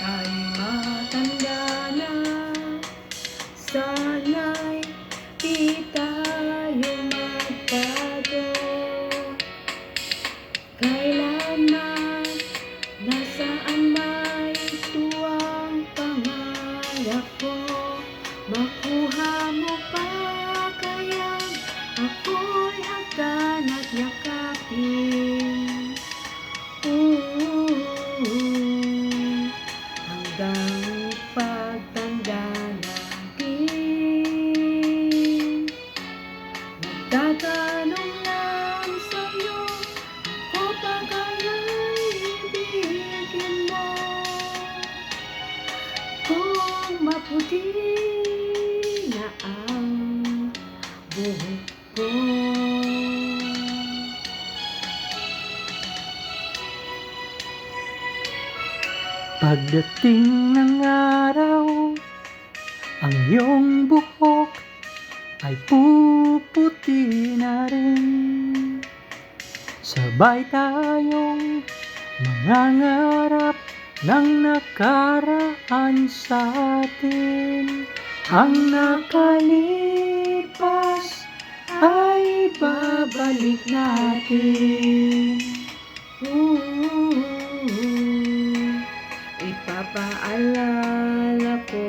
Ay matanda na, sana'y di tayo magbago. Kailanman, nasaan may tuwang pangarap ko. Makuha mo pa kaya ako'y hagdan at yakapin. Hanggang pagtanda natin, nagtatanong lang sa'yo, ako pa kaya'y ibigin mo? Kung maputi na ang buhok ko. Pagdating ng araw, ang iyong buhok ay puputi na rin. Sabay tayong mangangarap ng nakaraan sa atin. Ang nakalipas ay babalik natin. Ipapaalala ko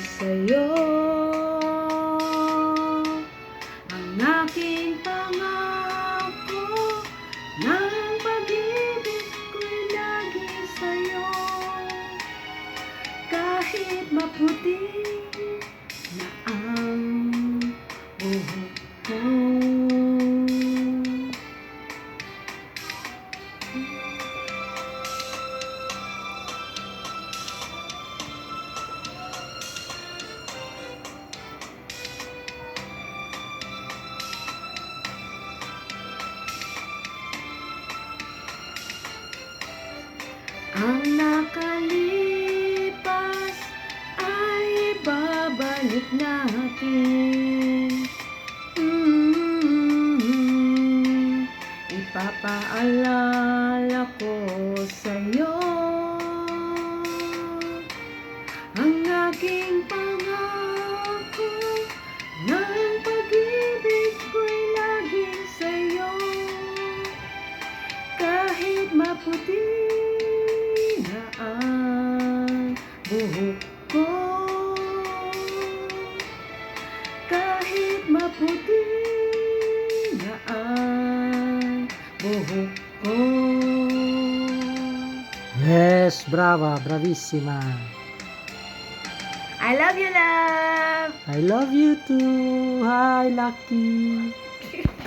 sa'yo ang aking pangako, ng pag-ibig ko'y lagi sa'yo. Kahit maputi na ang buhok ko. Ang nakalipas ay babalik natin. Ipapaalala ko sa'yo ang aking pangako, ng pag-ibig ko'y laging sa'yo. Kahit maputi na ang buhok ko, kahit maputi na ang buhok ko. Yes, brava, bravissima. I love you, love! I love you too. Hi, Lucky.